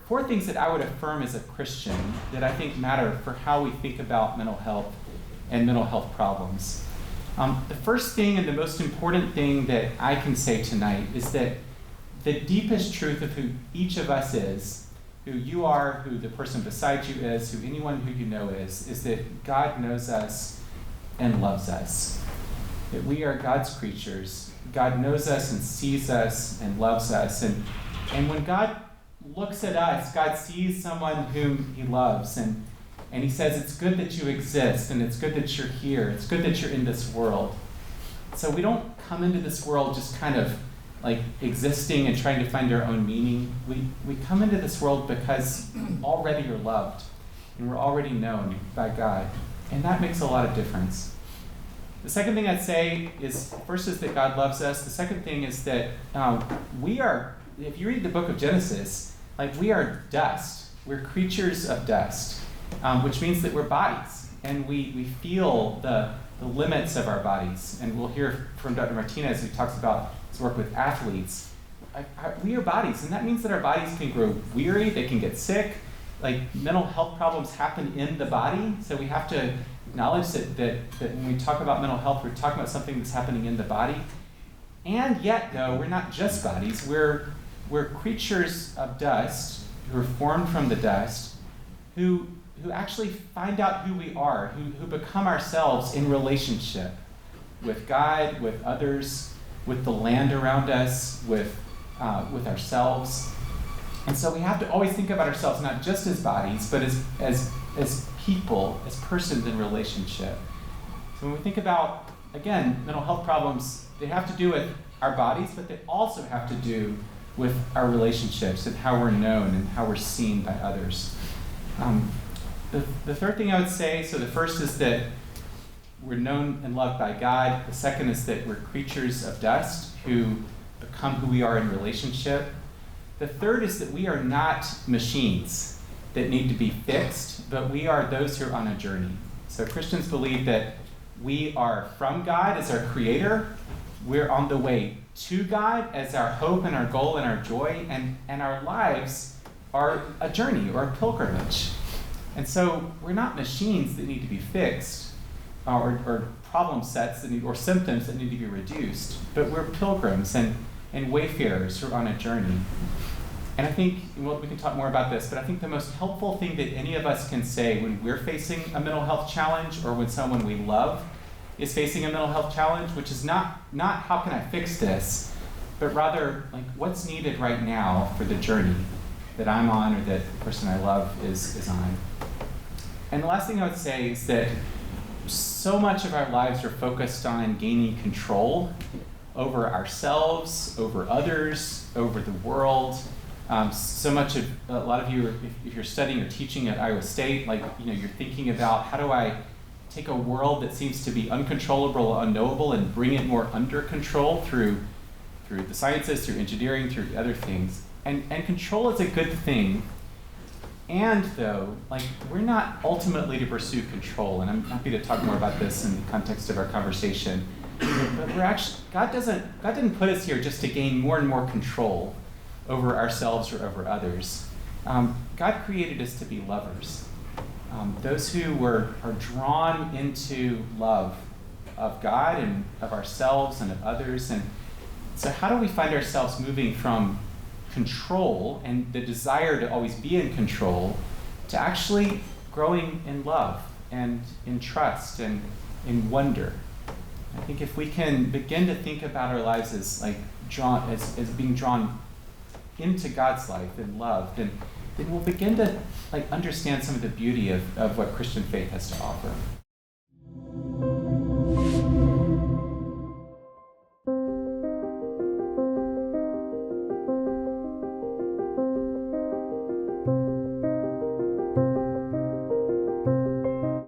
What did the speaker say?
four things that I would affirm as a Christian that I think matter for how we think about mental health and mental health problems. The first thing and the most important thing that I can say tonight is that the deepest truth of who each of us is, who you are, who the person beside you is, who anyone who you know is that God knows us and loves us. That we are God's creatures. God knows us and sees us and loves us. And when God looks at us, God sees someone whom he loves, and he says, it's good that you exist, and it's good that you're here. It's good that you're in this world. So we don't come into this world just kind of like existing and trying to find our own meaning. We come into this world because already you're loved, and we're already known by God. And that makes a lot of difference. The second thing I'd say is, first is that God loves us. The second thing is that we are, if you read the book of Genesis, like we are dust. We're creatures of dust, which means that we're bodies. And we feel the limits of our bodies. And we'll hear from Dr. Martinez, who talks about his work with athletes. We are bodies, and that means that our bodies can grow weary, they can get sick. Like mental health problems happen in the body, so we have to acknowledge that when we talk about mental health, we're talking about something that's happening in the body. And yet, though, we're not just bodies. We're creatures of dust who are formed from the dust, who actually find out who we are, who become ourselves in relationship with God, with others, with the land around us, with ourselves. And so we have to always think about ourselves not just as bodies, but as people, as persons in relationship. So when we think about, again, mental health problems, they have to do with our bodies, but they also have to do with our relationships and how we're known and how we're seen by others. The third thing I would say, so the first is that we're known and loved by God. The second is that we're creatures of dust who become who we are in relationship. The third is that we are not machines that need to be fixed, but we are those who are on a journey. So Christians believe that we are from God as our creator. We're on the way to God as our hope and our goal and our joy, and our lives are a journey or a pilgrimage. And so we're not machines that need to be fixed or problem sets or symptoms that need to be reduced, but we're pilgrims and wayfarers who are on a journey. And I think, well, we can talk more about this, but I think the most helpful thing that any of us can say when we're facing a mental health challenge or when someone we love is facing a mental health challenge, which is not how can I fix this, but rather like what's needed right now for the journey that I'm on or that the person I love is on. And the last thing I would say is that so much of our lives are focused on gaining control over ourselves, over others, over the world. So much of a lot of you, if you're studying or teaching at Iowa State, like you're thinking about how do I take a world that seems to be uncontrollable, unknowable, and bring it more under control through the sciences, through engineering, through other things. And control is a good thing. And though, like we're not ultimately to pursue control, and I'm happy to talk more about this in the context of our conversation. But we're actually God didn't put us here just to gain more and more control over ourselves or over others. God created us to be lovers. Those who are drawn into love of God and of ourselves and of others. And so how do we find ourselves moving from control and the desire to always be in control to actually growing in love and in trust and in wonder? I think if we can begin to think about our lives as like as being drawn into God's life and love, then we'll begin to like understand some of the beauty of what Christian faith has to offer.